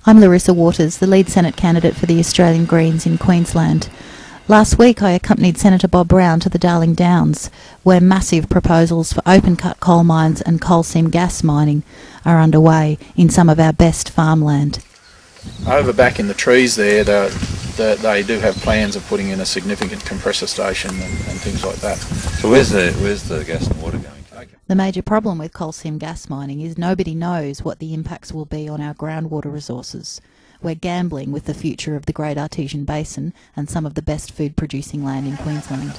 I'm Larissa, the lead Senate candidate for the Australian Greens in Queensland. Last week I accompanied Senator Bob Brown to the Darling Downs, where massive proposals for open-cut coal mines and coal seam gas mining are underway in some of our best farmland. Over back in the trees there, they do have plans of putting in a significant compressor station and things like that. So where's the gas and water going? The major problem with coal seam gas mining is nobody knows what the impacts will be on our groundwater resources. We're gambling with the future of the Great Artesian Basin and some of the best food-producing land in Queensland.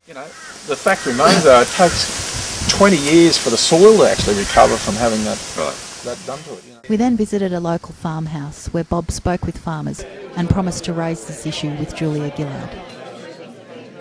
You know, the fact remains though, it takes 20 years for the soil to actually recover from having that done to it. You know. We then visited a local farmhouse where Bob spoke with farmers and promised to raise this issue with Julia Gillard.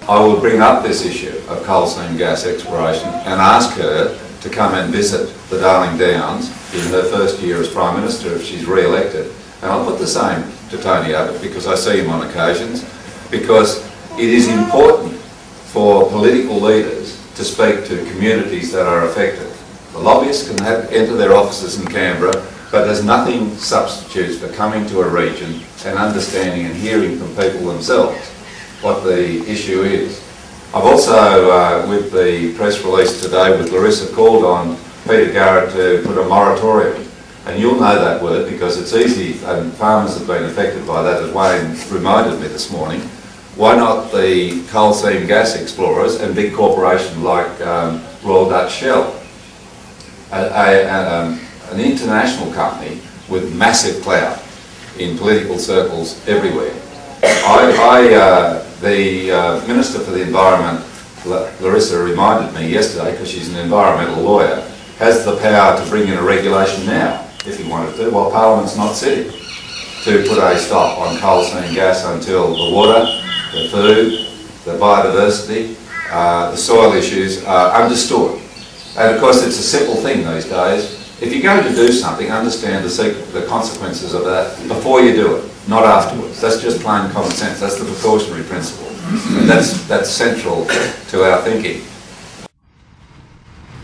I will bring up this issue of coal seam gas exploration and ask her to come and visit the Darling Downs in her first year as Prime Minister if she's re-elected. And I'll put the same to Tony Abbott because I see him on occasions, because it is important for political leaders to speak to communities that are affected. The lobbyists can enter their offices in Canberra, but there's nothing substitutes for coming to a region and understanding and hearing from people themselves what the issue is. I've also, with the press release today with Larissa, called on Peter Garrett to put a moratorium. And you'll know that word because it's easy, and farmers have been affected by that, as Wayne reminded me this morning. Why not the coal seam gas explorers and big corporations like Royal Dutch Shell? An international company with massive clout in political circles everywhere. The Minister for the Environment, Larissa, reminded me yesterday, because she's an environmental lawyer, has the power to bring in a regulation now, if he wanted to, while Parliament's not sitting, to put a stop on coal seam gas until the water, the food, the biodiversity, the soil issues are understood. And of course it's a simple thing these days. If you're going to do something, understand the consequences of that before you do it, not afterwards. That's just plain common sense. That's the precautionary principle. And that's central to our thinking.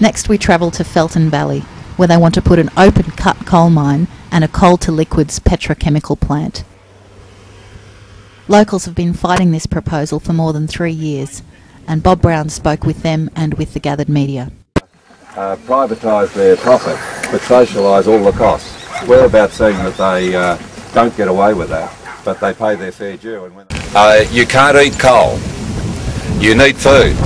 Next we travel to Felton Valley, where they want to put an open-cut coal mine and a coal-to-liquids petrochemical plant. Locals have been fighting this proposal for more than 3 years, and Bob Brown spoke with them and with the gathered media. Privatise their profit, but socialise all the costs. We're about saying that they don't get away with that, but they pay their fair due. And you can't eat coal. You need food,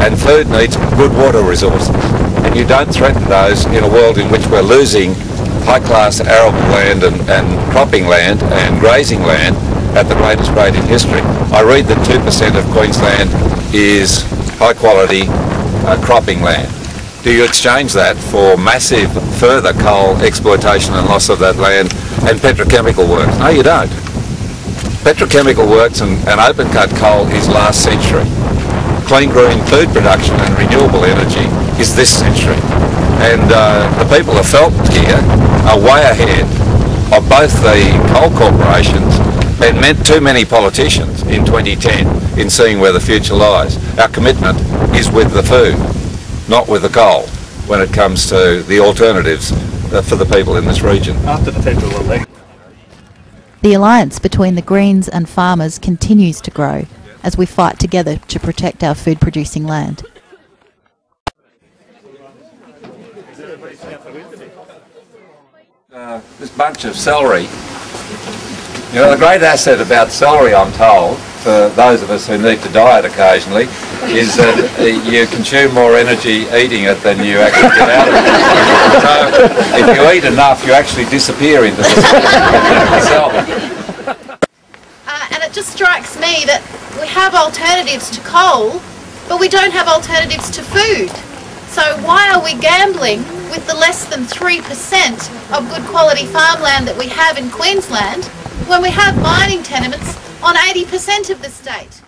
and food needs good water resources. And you don't threaten those in a world in which we're losing high-class arable land and cropping land and grazing land at the greatest rate in history. I read that 2% of Queensland is high-quality cropping land. Do you exchange that for massive further coal exploitation and loss of that land and petrochemical works? No, you don't. Petrochemical works and open-cut coal is last century. Clean green food production and renewable energy is this century. And the people of Felton here are way ahead of both the coal corporations and meant too many politicians in 2010 in seeing where the future lies. Our commitment is with the food, not with the coal, when it comes to the alternatives for the people in this region. After the federal election. The alliance between the Greens and farmers continues to grow as we fight together to protect our food-producing land. This bunch of celery, you know, the great asset about celery, I'm told, for those of us who need to diet occasionally, is that you consume more energy eating it than you actually get out of it. So if you eat enough, you actually disappear into the cell. And it just strikes me that we have alternatives to coal, but we don't have alternatives to food. So why are we gambling with the less than 3% of good quality farmland that we have in Queensland when we have mining tenements on 80% of the state?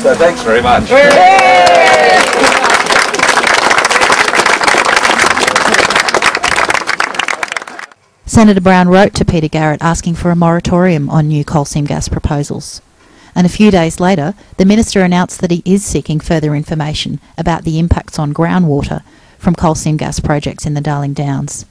So thanks very much. Senator Brown wrote to Peter Garrett asking for a moratorium on new coal seam gas proposals. And a few days later, the Minister announced that he is seeking further information about the impacts on groundwater from coal seam gas projects in the Darling Downs.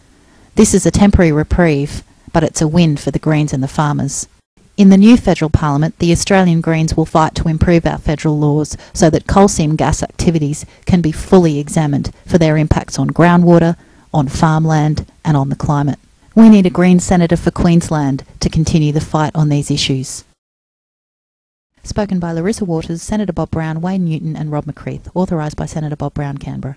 This is a temporary reprieve, but it's a win for the Greens and the farmers. In the new federal parliament, the Australian Greens will fight to improve our federal laws so that coal seam gas activities can be fully examined for their impacts on groundwater, on farmland and on the climate. We need a Green Senator for Queensland to continue the fight on these issues. Spoken by Larissa Waters, Senator Bob Brown, Wayne Newton and Rob McCreath. Authorised by Senator Bob Brown, Canberra.